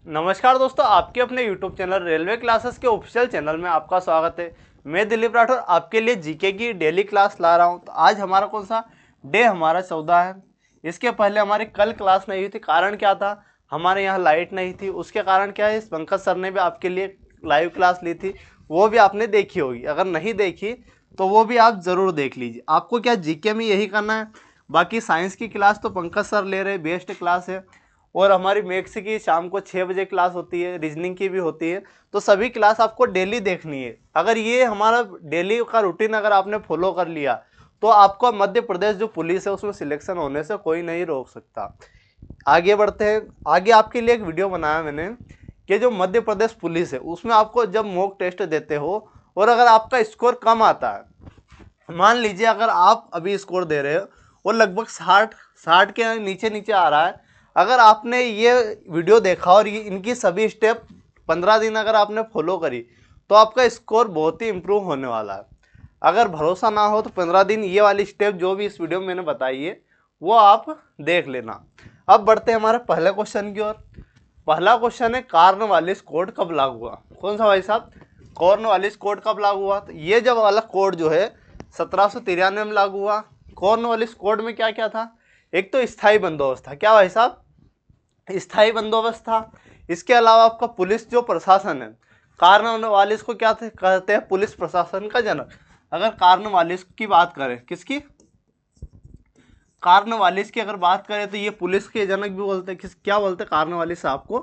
नमस्कार दोस्तों, आपके अपने YouTube चैनल रेलवे क्लासेस के ऑफिशियल चैनल में आपका स्वागत है। मैं दिलीप राठौर आपके लिए जीके की डेली क्लास ला रहा हूं। तो आज हमारा कौन सा डे, हमारा 14 है। इसके पहले हमारी कल क्लास नहीं हुई थी। कारण क्या था? हमारे यहाँ लाइट नहीं थी। उसके कारण क्या है, इस पंकज सर ने भी आपके लिए लाइव क्लास ली थी, वो भी आपने देखी होगी। अगर नहीं देखी तो वो भी आप ज़रूर देख लीजिए। आपको क्या जीके में यही करना है। बाकी साइंस की क्लास तो पंकज सर ले रहे, बेस्ट क्लास है। और हमारी मैथ्स की शाम को 6 बजे क्लास होती है, रीजनिंग की भी होती है। तो सभी क्लास आपको डेली देखनी है। अगर ये हमारा डेली का रूटीन अगर आपने फॉलो कर लिया तो आपको मध्य प्रदेश जो पुलिस है उसमें सिलेक्शन होने से कोई नहीं रोक सकता। आगे बढ़ते हैं। आगे आपके लिए एक वीडियो बनाया मैंने कि जो मध्य प्रदेश पुलिस है उसमें आपको जब मॉक टेस्ट देते हो और अगर आपका स्कोर कम आता है, मान लीजिए अगर आप अभी स्कोर दे रहे हो और लगभग 60 के नीचे नीचे आ रहा है, अगर आपने ये वीडियो देखा और ये इनकी सभी स्टेप 15 दिन अगर आपने फॉलो करी तो आपका स्कोर बहुत ही इम्प्रूव होने वाला है। अगर भरोसा ना हो तो 15 दिन ये वाली स्टेप जो भी इस वीडियो में मैंने बताई है वो आप देख लेना। अब बढ़ते हैं हमारे पहले क्वेश्चन की ओर। पहला क्वेश्चन है, कॉर्नवालिस कोड कब लागू हुआ? कौन सा भाई साहब? कॉर्नवालिस कोड कब लागू हुआ? तो ये जब वाला कोड जो है 1793 में लागू हुआ। कॉर्नवालिस कोड में क्या क्या था? एक तो स्थायी बंदोबस्त था। क्या भाई साहब? स्थायी बंदोबस्त था। इसके अलावा आपका पुलिस जो प्रशासन है, कॉर्नवालिस को क्या कहते हैं? पुलिस प्रशासन का जनक। अगर कॉर्नवालिस की बात करें, किसकी? कॉर्नवालिस की अगर बात करें तो ये पुलिस के जनक भी बोलते हैं। किस क्या बोलते हैं? कॉर्नवालिस साहब को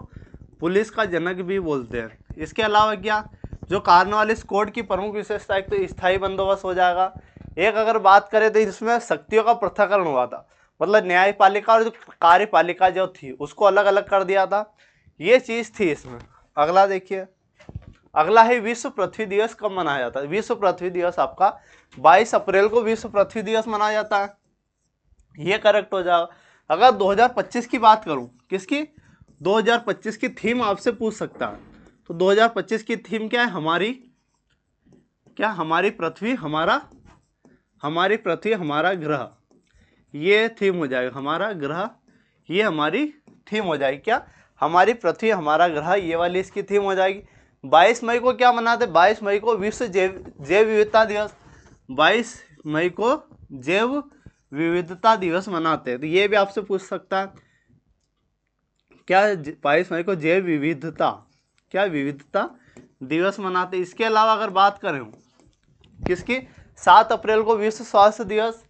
पुलिस का जनक भी बोलते हैं। इसके अलावा क्या, जो कॉर्नवालिस कोड की प्रमुख विशेषता, एक तो स्थायी बंदोबस्त हो जाएगा। एक अगर बात करें तो इसमें शक्तियों का पृथक्करण हुआ था, मतलब न्यायपालिका और जो कार्यपालिका जो थी उसको अलग अलग कर दिया था। ये चीज़ थी इसमें। अगला देखिए, अगला है विश्व पृथ्वी दिवस कब मनाया जाता है? विश्व पृथ्वी दिवस आपका 22 अप्रैल को विश्व पृथ्वी दिवस मनाया जाता है। ये करेक्ट हो जाएगा। अगर 2025 की बात करूं, किसकी? 2025 की थीम आपसे पूछ सकता है। तो 2025 की थीम क्या है हमारी? क्या हमारी पृथ्वी हमारा ग्रह, ये थीम हो जाएगा। हमारा ग्रह, ये हमारी थीम हो जाएगी। क्या? हमारी पृथ्वी हमारा ग्रह, ये वाली इसकी थीम हो जाएगी। 22 मई को क्या मनाते? 22 मई को विश्व जैव विविधता दिवस। 22 मई को जैव विविधता दिवस मनाते हैं। तो ये भी आपसे पूछ सकता है। क्या 22 मई को जैव विविधता, क्या विविधता दिवस मनाते हैं। इसके अलावा अगर बात करें किसकी, 7 अप्रैल को विश्व स्वास्थ्य दिवस,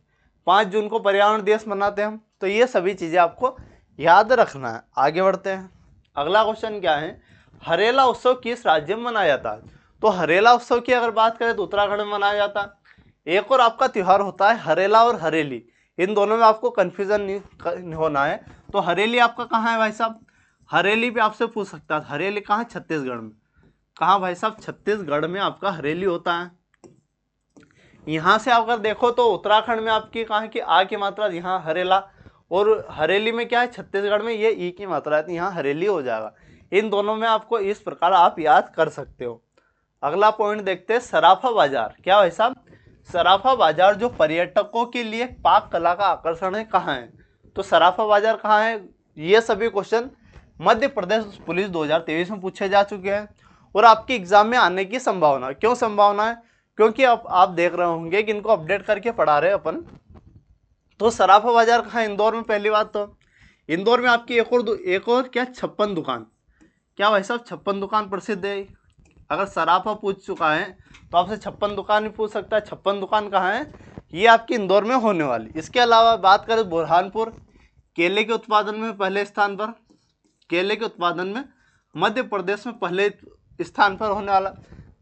5 जून को पर्यावरण दिवस मनाते हैं हम। तो ये सभी चीज़ें आपको याद रखना है। आगे बढ़ते हैं। अगला क्वेश्चन क्या है, हरेला उत्सव किस राज्य में मनाया जाता है? तो हरेला उत्सव की अगर बात करें तो उत्तराखंड में मनाया जाता है। एक और आपका त्यौहार होता है हरेला और हरेली, इन दोनों में आपको कन्फ्यूजन नहीं होना है। तो हरेली आपका कहाँ है भाई साहब? हरेली भी आपसे पूछ सकता है। हरेली कहाँ? छत्तीसगढ़ में। कहाँ भाई साहब? छत्तीसगढ़ में आपका हरेली होता है। यहाँ से अगर देखो तो उत्तराखंड में आपकी कहाँ की आ की मात्रा, यहाँ हरेला, और हरेली में क्या है? छत्तीसगढ़ में ये ई की मात्रा है, तो यहाँ हरेली हो जाएगा। इन दोनों में आपको इस प्रकार आप याद कर सकते हो। अगला पॉइंट देखते हैं, सराफा बाजार। क्या भाई साहब? सराफा बाजार जो पर्यटकों के लिए पाक कला का आकर्षण है, कहाँ है? तो सराफा बाजार कहाँ है? ये सभी क्वेश्चन मध्य प्रदेश पुलिस 2023 में पूछे जा चुके हैं और आपके एग्जाम में आने की संभावना। क्यों संभावना है? क्योंकि आप देख रहे होंगे कि इनको अपडेट करके पढ़ा रहे हैं अपन। तो सराफा बाजार कहाँ? इंदौर में। पहली बात तो इंदौर में आपकी एक और क्या, 56 दुकान। क्या भाई साहब? 56 दुकान प्रसिद्ध है। अगर सराफा पूछ चुका है तो आपसे 56 दुकान भी पूछ सकता है। 56 दुकान कहाँ है? ये आपकी इंदौर में होने वाली। इसके अलावा बात करें बुरहानपुर, केले के उत्पादन में पहले स्थान पर, केले के उत्पादन में मध्य प्रदेश में पहले स्थान पर होने वाला।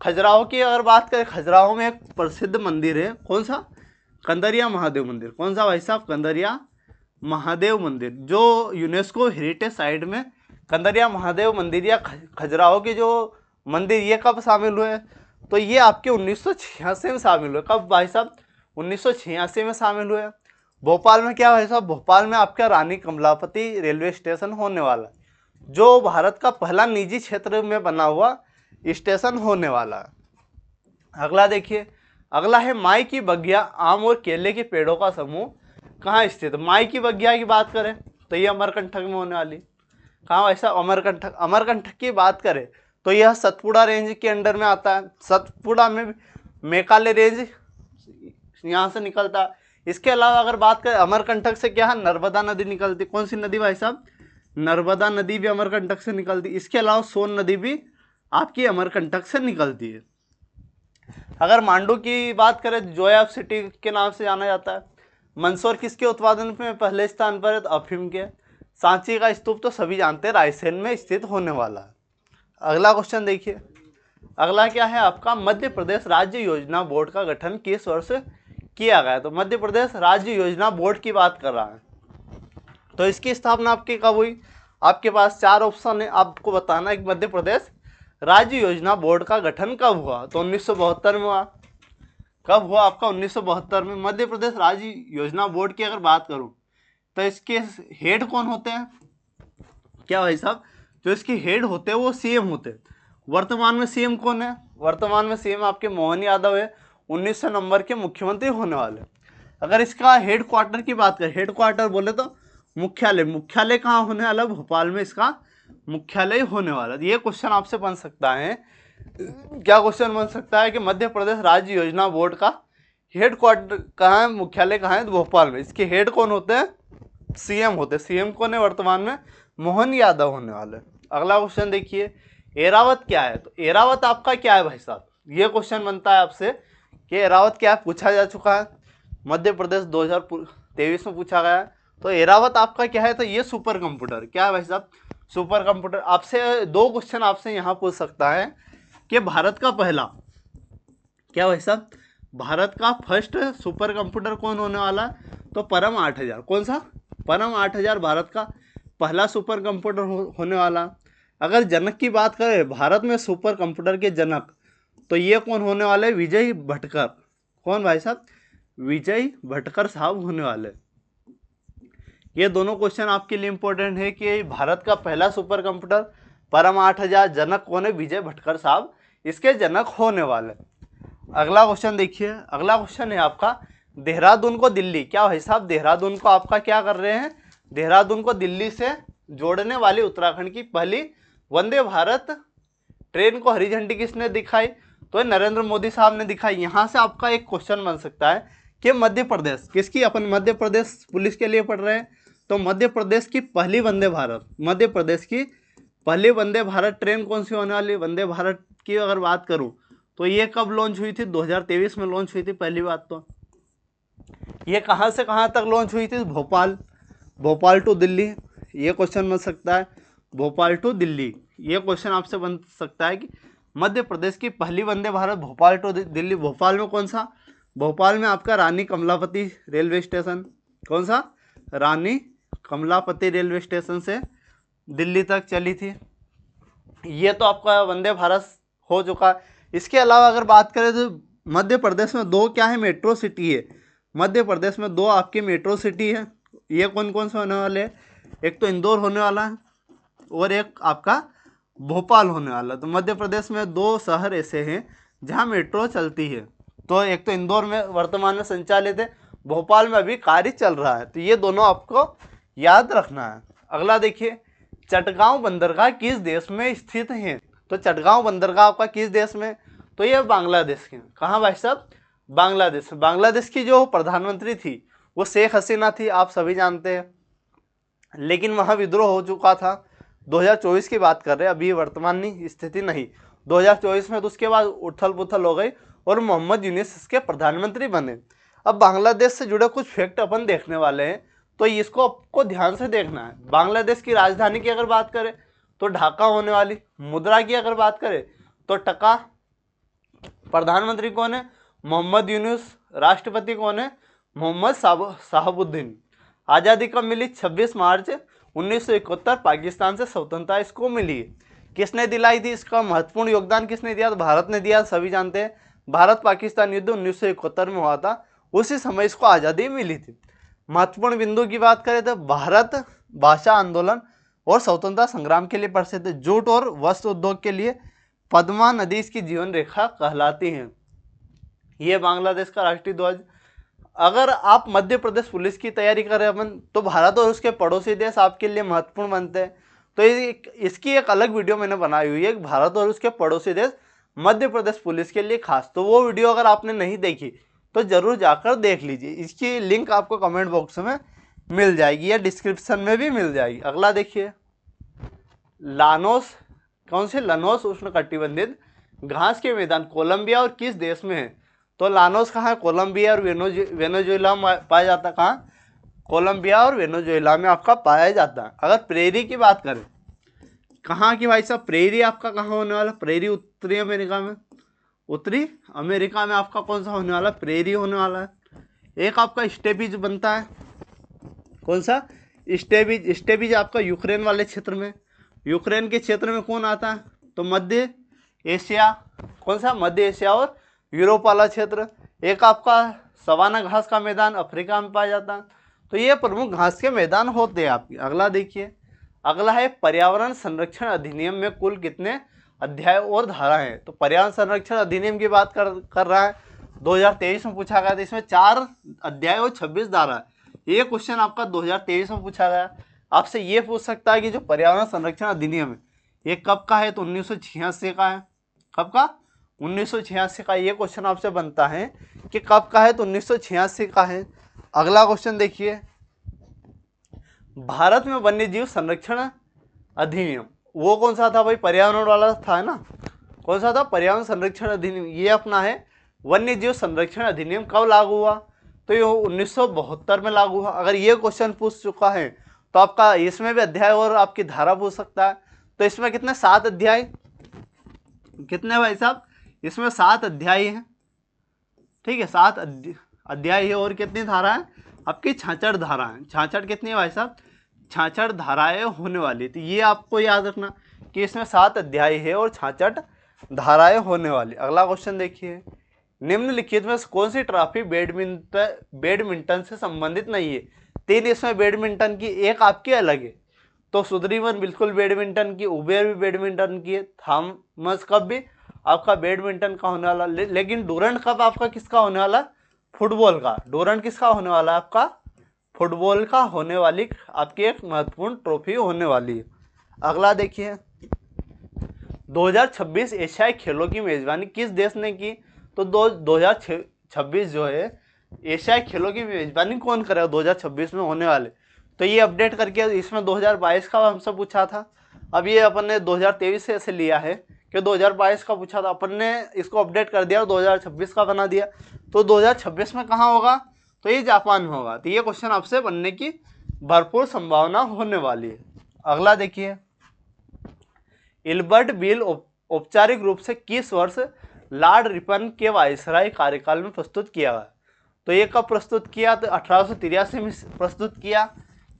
खजुराहो की अगर बात करें, खजुराहो में एक प्रसिद्ध मंदिर है। कौन सा? कंदरिया महादेव मंदिर। कौन सा भाई साहब? कंदरिया महादेव मंदिर, जो यूनेस्को हेरिटेज साइट में कंदरिया महादेव मंदिर या खजुराहो के जो मंदिर, ये कब शामिल हुए? तो ये आपके 1986 में शामिल हुए। कब भाई साहब? 1986 में शामिल हुए। भोपाल में क्या भाई साहब? भोपाल में आपका रानी कमलापति रेलवे स्टेशन होने वाला है, जो भारत का पहला निजी क्षेत्र में बना हुआ स्टेशन होने वाला है। अगला देखिए, अगला है माई की बगिया आम और केले के पेड़ों का समूह कहाँ स्थित है? माई की बगिया की बात करें तो ये अमरकंटक में होने वाली। कहाँ भाई साहब, अमरकंटक। अमरकंटक की बात करें तो यह सतपुड़ा रेंज के अंडर में आता है। सतपुड़ा में मेघालय रेंज यहाँ से निकलता है। इसके अलावा अगर बात करें अमरकंटक से क्या है, नर्मदा नदी निकलती। कौन सी नदी भाई साहब, नर्मदा नदी भी अमरकंटक से निकलती। इसके अलावा सोन नदी भी आपकी अमरकंटक से निकलती है। अगर मांडू की बात करें जोया सिटी के नाम से जाना जाता है। मंदसौर किसके उत्पादन में पहले स्थान पर है, तो अफीम के। सांची का स्तूप तो सभी जानते हैं रायसेन में स्थित होने वाला है। अगला क्वेश्चन देखिए, अगला क्या है आपका, मध्य प्रदेश राज्य योजना बोर्ड का गठन किस वर्ष किया गया। तो मध्य प्रदेश राज्य योजना बोर्ड की बात कर रहा है, तो इसकी स्थापना आपकी कब हुई। आपके पास 4 ऑप्शन है, आपको बताना है कि मध्य प्रदेश राज्य योजना बोर्ड का गठन कब हुआ। तो 1972 में हुआ। कब हुआ आपका, 1972 में। मध्य प्रदेश राज्य योजना बोर्ड की अगर बात करूं तो इसके हेड कौन होते हैं, क्या भाई साहब, जो इसके हेड होते हैं वो सीएम होते हैं। वर्तमान में सीएम कौन है, वर्तमान में सीएम आपके मोहन यादव है, 1900 नंबर के मुख्यमंत्री होने वाले। अगर इसका हेड क्वार्टर की बात करें, हेड क्वार्टर बोले तो मुख्यालय, मुख्यालय कहाँ होने वाला, भोपाल में इसका मुख्यालय होने वाला। ये क्वेश्चन आपसे बन सकता है, क्या क्वेश्चन बन सकता है कि मध्य प्रदेश राज्य योजना बोर्ड का हेड क्वार्टर कहाँ है, मुख्यालय कहाँ है, तो भोपाल में। इसके हेड कौन होते हैं, सीएम होते हैं। सीएम कौन है वर्तमान में, मोहन यादव होने वाले। अगला क्वेश्चन देखिए, एरावत क्या है। तो एरावत आपका क्या है भाई साहब, ये क्वेश्चन बनता है आपसे कि एरावत क्या है, पूछा जा चुका है मध्य प्रदेश 2023 में पूछा गया है। तो एरावत आपका क्या है, तो ये सुपर कंप्यूटर क्या है भाई साहब, सुपर कंप्यूटर। आपसे 2 क्वेश्चन आपसे यहाँ पूछ सकता है कि भारत का पहला, क्या भाई साहब, भारत का फर्स्ट सुपर कंप्यूटर कौन होने वाला है, तो परम 8000। कौन सा, परम 8000 भारत का पहला सुपर कंप्यूटर होने वाला। अगर जनक की बात करें भारत में सुपर कंप्यूटर के जनक, तो ये कौन होने वाले, विजय भटकर। कौन भाई साहब, विजय भटकर साहब होने वाले। ये दोनों क्वेश्चन आपके लिए इंपॉर्टेंट है कि भारत का पहला सुपर कंप्यूटर परम 8000, जनक कौन है, विजय भटकर साहब इसके जनक होने वाले। अगला क्वेश्चन देखिए, अगला क्वेश्चन है आपका देहरादून को दिल्ली, क्या भाई साहब, देहरादून को आपका क्या कर रहे हैं, देहरादून को दिल्ली से जोड़ने वाली उत्तराखंड की पहली वंदे भारत ट्रेन को हरी झंडी किसने दिखाई, तो नरेंद्र मोदी साहब ने दिखाई। यहाँ से आपका एक क्वेश्चन बन सकता है कि मध्य प्रदेश किसकी, अपन मध्य प्रदेश पुलिस के लिए पढ़ रहे हैं, तो मध्य प्रदेश की पहली वंदे भारत, मध्य प्रदेश की पहली वंदे भारत ट्रेन कौन सी होने वाली। वंदे भारत की अगर बात करूं तो ये कब लॉन्च हुई थी, 2023 में लॉन्च हुई थी पहली बात। तो ये कहाँ से कहाँ तक लॉन्च हुई थी, भोपाल, भोपाल टू दिल्ली। ये क्वेश्चन बन सकता है, भोपाल टू दिल्ली। ये क्वेश्चन आपसे बन सकता है कि मध्य प्रदेश की पहली वंदे भारत भोपाल टू दिल्ली। भोपाल में कौन सा, भोपाल में आपका रानी कमलापति रेलवे स्टेशन। कौन सा, रानी कमलापति रेलवे स्टेशन से दिल्ली तक चली थी। ये तो आपका वंदे भारत हो चुका है। इसके अलावा अगर बात करें तो मध्य प्रदेश में 2 क्या है, मेट्रो सिटी है। मध्य प्रदेश में 2 आपकी मेट्रो सिटी है। ये कौन कौन से होने वाले हैं, एक तो इंदौर होने वाला है और एक आपका भोपाल होने वाला। तो मध्य प्रदेश में 2 शहर ऐसे हैं जहां मेट्रो चलती है। तो एक तो इंदौर में वर्तमान में संचालित है, भोपाल में अभी कार्य चल रहा है। तो ये दोनों आपको याद रखना है। अगला देखिए, चटगांव बंदरगाह किस देश में स्थित है। तो चटगांव बंदरगाह आपका किस देश में, तो ये बांग्लादेश के। कहाँ भाई साहब, बांग्लादेश। बांग्लादेश की जो प्रधानमंत्री थी वो शेख हसीना थी, आप सभी जानते हैं, लेकिन वहाँ विद्रोह हो चुका था। 2024 की बात कर रहे हैं, अभी वर्तमान स्थिति नहीं, 2024 में। तो उसके बाद उथल पुथल हो गई और मोहम्मद यूनिस इसके प्रधानमंत्री बने। अब बांग्लादेश से जुड़े कुछ फैक्ट अपन देखने वाले हैं, तो इसको आपको ध्यान से देखना है। बांग्लादेश की राजधानी की अगर बात करें तो ढाका होने वाली। मुद्रा की अगर बात करें तो टका। प्रधानमंत्री कौन है, मोहम्मद यूनुस। राष्ट्रपति कौन है, मोहम्मद साहबुद्दीन। आज़ादी कब मिली, 26 मार्च 1971 पाकिस्तान से स्वतंत्रता इसको मिली। किसने दिलाई थी, इसका महत्वपूर्ण योगदान किसने दिया, तो भारत ने दिया, सभी जानते हैं। भारत पाकिस्तान युद्ध 1971 में हुआ था, उसी समय इसको आज़ादी मिली थी। महत्वपूर्ण बिंदु की बात करें तो भारत भाषा आंदोलन और स्वतंत्रता संग्राम के लिए प्रसिद्ध। जूट और वस्त्र उद्योग के लिए पद्मा नदी इसकी जीवन रेखा कहलाती है। ये बांग्लादेश का राष्ट्रीय ध्वज। अगर आप मध्य प्रदेश पुलिस की तैयारी करें अपन, तो भारत और उसके पड़ोसी देश आपके लिए महत्वपूर्ण बनते हैं। तो इसकी एक अलग वीडियो मैंने बनाई हुई है, भारत और उसके पड़ोसी देश मध्य प्रदेश पुलिस के लिए खास। तो वो वीडियो अगर आपने नहीं देखी तो जरूर जाकर देख लीजिए। इसकी लिंक आपको कमेंट बॉक्स में मिल जाएगी या डिस्क्रिप्शन में भी मिल जाएगी। अगला देखिए, लानोस, कौन से? लानोस उष्णकटिबंधीय घास के मैदान कोलंबिया और किस देश में है? तो लानोस कहाँ है? कोलंबिया और वेनेजुएला में पाया जाता है। कहाँ? कोलंबिया और वेनेजुएला में आपका पाया जाता है। अगर प्रेरी की बात करें, कहाँ की भाई साहब? प्रेरी आपका कहाँ होने वाला? प्रेरी उत्तरी अमेरिका में। उत्तरी अमेरिका में आपका कौन सा होने वाला? प्रेरी होने वाला है। एक आपका स्टेपीज बनता है, कौन सा? स्टेपीज। स्टेपीज आपका यूक्रेन वाले क्षेत्र में। यूक्रेन के क्षेत्र में कौन आता है? तो मध्य एशिया। कौन सा? मध्य एशिया और यूरोप वाला क्षेत्र। एक आपका सवाना घास का मैदान अफ्रीका में पाया जाता है। तो ये प्रमुख घास के मैदान होते हैं आपके। अगला देखिए, अगला है पर्यावरण संरक्षण अधिनियम में कुल कितने अध्याय और धारा हैं? तो पर्यावरण संरक्षण अधिनियम की बात कर रहा है, 2023 में पूछा गया था। इसमें 4 अध्याय और 26 धारा है। ये क्वेश्चन आपका 2023 में पूछा गया। आपसे ये पूछ सकता है कि जो पर्यावरण संरक्षण अधिनियम है ये कब का है? तो 1986 का है। कब का? 1986 का। ये क्वेश्चन आपसे बनता है कि कब का है? तो 1986 का है। अगला क्वेश्चन देखिए, भारत में वन्य जीव संरक्षण अधिनियम वो कौन सा था भाई? पर्यावरण वाला था ना। कौन सा था? पर्यावरण संरक्षण अधिनियम। ये अपना है वन्य जीव संरक्षण अधिनियम। कब लागू हुआ? तो ये 1972 में लागू हुआ। अगर ये क्वेश्चन पूछ चुका है तो आपका इसमें भी अध्याय और आपकी धारा पूछ सकता है। तो इसमें कितने? 7 अध्याय। कितने भाई साहब? इसमें 7 अध्याय हैं। ठीक है, 7 अध्याय है। और कितनी धारा है आपकी? 66 धारा है। 66 कितनी है भाई साहब? 66 धाराएं होने वाली थी। ये आपको याद रखना कि इसमें 7 अध्याय है और 66 धाराएं होने वाली। अगला क्वेश्चन देखिए, निम्नलिखित में कौन सी ट्रॉफी बैडमिंटन से संबंधित नहीं है? 3 इसमें बैडमिंटन की, एक आपकी अलग है। तो सुदरीवन बिल्कुल बैडमिंटन की, उबेर भी बैडमिंटन की है, थॉमस कप भी आपका बैडमिंटन का होने वाला। लेकिन डूरंट कप आपका किसका होने वाला? फुटबॉल का। डूरंट किसका होने वाला? आपका फुटबॉल का होने वाली आपकी एक महत्वपूर्ण ट्रॉफी होने वाली है। अगला देखिए, 2026 एशियाई खेलों की मेजबानी किस देश ने की? तो 2026 जो है एशियाई खेलों की मेजबानी कौन करेगा 2026 में होने वाले? तो ये अपडेट करके इसमें 2022 का हमसे पूछा था। अब ये अपन ने 2023 से ऐसे लिया है कि 2022 का पूछा था, अपन ने इसको अपडेट कर दिया और 2026 का बना दिया। तो 2026 में कहाँ होगा? तो ये जापान में होगा। तो ये क्वेश्चन आपसे बनने की भरपूर संभावना होने वाली है। अगला देखिए, इल्बर्ट बिल औपचारिक रूप से किस वर्ष लॉर्ड रिपन के वायसराय कार्यकाल में प्रस्तुत किया गया? तो ये कब प्रस्तुत किया? तो 1883 में प्रस्तुत किया।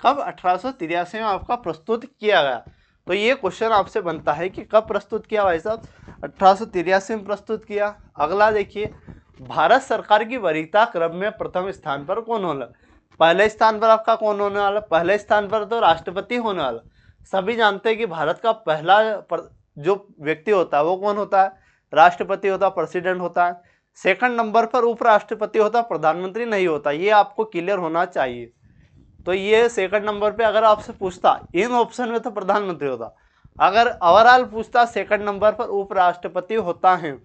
कब? 1883 में आपका प्रस्तुत किया गया। तो ये क्वेश्चन आपसे बनता है कि कब प्रस्तुत किया भाई साहब? 1883 में प्रस्तुत किया। अगला देखिए, भारत सरकार की वरीयता क्रम में प्रथम स्थान पर कौन होगा? पहले स्थान पर आपका कौन होने वाला? पहले स्थान पर तो राष्ट्रपति होने वाला। सभी जानते हैं कि भारत का पहला जो व्यक्ति होता है वो कौन होता है? राष्ट्रपति होता है, प्रेसिडेंट होता है। सेकंड नंबर पर उपराष्ट्रपति होता है, प्रधानमंत्री नहीं होता। ये आपको क्लियर होना चाहिए। तो ये सेकंड नंबर पे अगर आपसे पूछता इन ऑप्शन में तो प्रधानमंत्री होता, अगर ओवरऑल पूछता सेकंड नंबर पर उपराष्ट्रपति होता है।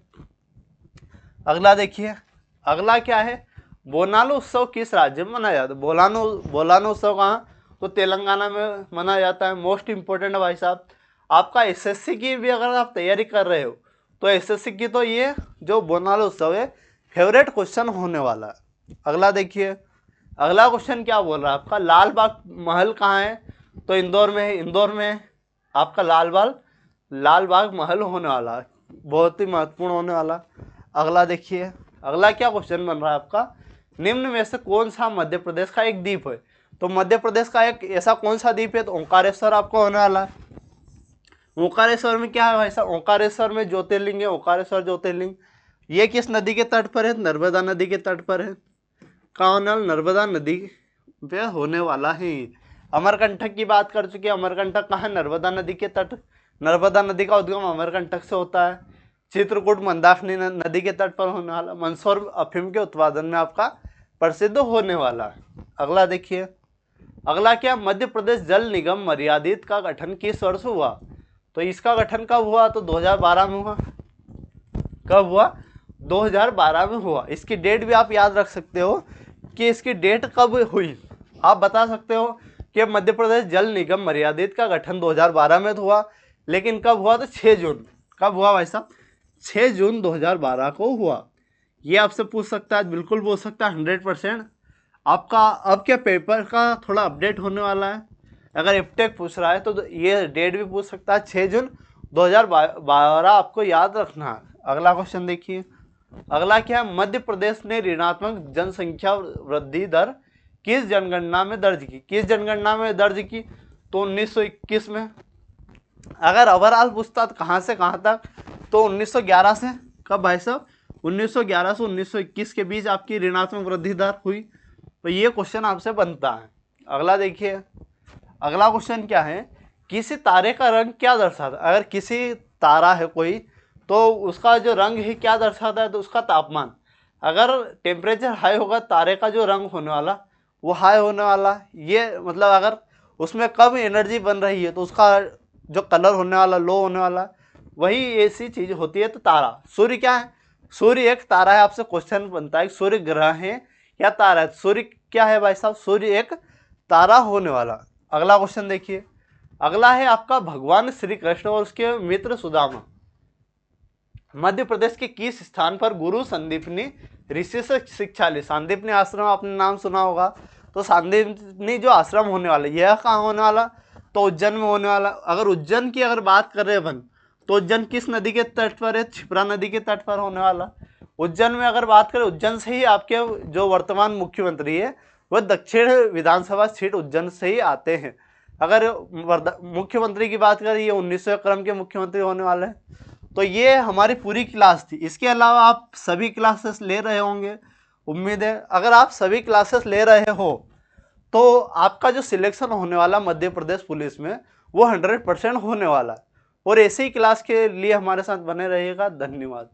अगला देखिए, अगला क्या है? बोनालो उत्सव किस राज्य में मनाया जाता है? बोनालो उत्सव कहाँ? तो तेलंगाना में मनाया जाता है। मोस्ट इंपॉर्टेंट है भाई साहब, आपका एसएससी की भी अगर आप तैयारी कर रहे हो तो एसएससी की तो ये जो बोनालो उत्सव है फेवरेट क्वेश्चन होने वाला है। अगला देखिए, अगला क्वेश्चन क्या बोल रहा है आपका? लाल बाग महल कहाँ है? तो इंदौर में है। इंदौर में आपका लाल बाग महल होने वाला है, बहुत ही महत्वपूर्ण होने वाला। अगला देखिए, अगला क्या क्वेश्चन बन रहा है आपका? निम्न में से कौन सा मध्य प्रदेश का एक द्वीप है? तो मध्य प्रदेश का एक ऐसा कौन सा द्वीप है? तो ओंकारेश्वर आपको होने वाला है। ओंकारेश्वर में क्या है भाई साहब? ओंकारेश्वर में ज्योतिर्लिंग है, ओंकारेश्वर ज्योतिर्लिंग। ये किस नदी के तट पर है? नर्मदा नदी के तट पर है। काउनल नर्मदा नदी पे होने वाला है। अमरकंटक की बात कर चुके हैं। अमरकंटक कहाँ? नर्मदा नदी के तट। नर्मदा नदी का उद्गम अमरकंटक से होता है। चित्रकूट मंदाकिनी नदी के तट पर होने वाला। मंदसौर अफीम के उत्पादन में आपका प्रसिद्ध होने वाला है। अगला देखिए, अगला क्या, मध्य प्रदेश जल निगम मर्यादित का गठन किस वर्ष हुआ? तो इसका गठन कब हुआ? तो 2012 में हुआ। कब हुआ? 2012 में हुआ। इसकी डेट भी आप याद रख सकते हो कि इसकी डेट कब हुई। आप बता सकते हो कि मध्य प्रदेश जल निगम मर्यादित का गठन 2012 में तो हुआ, लेकिन कब हुआ? तो 6 जून। कब हुआ भाई साहब? 6 जून 2012 को हुआ। ये आपसे पूछ सकता है, बिल्कुल पूछ सकता है, 100%। आपका अब क्या पेपर का थोड़ा अपडेट होने वाला है, अगर एफटेक पूछ रहा है तो ये डेट भी पूछ सकता है, 6 जून 2012 आपको याद रखना है। अगला क्वेश्चन देखिए। अगला क्या है, मध्य प्रदेश ने ऋणात्मक जनसंख्या वृद्धि दर किस जनगणना में दर्ज की? किस जनगणना में दर्ज की? तो 1921 में। अगर ओवरऑल पूछता तो कहाँ से कहाँ तक? तो 1911 से। कब भाई साहब? 1911 से 1921 के बीच आपकी ऋणात्मक वृद्धि दर हुई। तो ये क्वेश्चन आपसे बनता है। अगला देखिए। अगला क्वेश्चन क्या है, किसी तारे का रंग क्या दर्शाता है? अगर किसी तारा है कोई तो उसका जो रंग है क्या दर्शाता है? तो उसका तापमान। अगर टेम्परेचर हाई होगा तारे का जो रंग होने वाला वो हाई होने वाला। ये मतलब अगर उसमें कम एनर्जी बन रही है तो उसका जो कलर होने वाला लो होने वाला। वही ऐसी चीज होती है। तो तारा, सूर्य क्या है? सूर्य एक तारा है। आपसे क्वेश्चन बनता है सूर्य ग्रह है या तारा है? सूर्य क्या है भाई साहब? सूर्य एक तारा होने वाला। अगला क्वेश्चन देखिए। अगला है आपका, भगवान श्री कृष्ण और उसके मित्र सुदामा मध्य प्रदेश के किस स्थान पर गुरु संदीपनी ऋषि से शिक्षा ली? संदीपनी आश्रम आपने नाम सुना होगा। तो संदीपनी जो आश्रम होने वाला यह कहाँ होने वाला? तो उज्जैन में होने वाला। अगर उज्जैन की अगर बात कर रहे हैं अपन, तो उज्जैन किस नदी के तट पर है? क्षिप्रा नदी के तट पर होने वाला। उज्जैन में अगर बात करें, उज्जैन से ही आपके जो वर्तमान मुख्यमंत्री है वह दक्षिण विधानसभा सीट उज्जैन से ही आते हैं। अगर मुख्यमंत्री की बात करें, ये 19वें क्रम के मुख्यमंत्री होने वाले हैं। तो ये हमारी पूरी क्लास थी। इसके अलावा आप सभी क्लासेस ले रहे होंगे, उम्मीद है। अगर आप सभी क्लासेस ले रहे हो तो आपका जो सिलेक्शन होने वाला मध्य प्रदेश पुलिस में वो 100% होने वाला। और ऐसे ही क्लास के लिए हमारे साथ बने रहिएगा। धन्यवाद।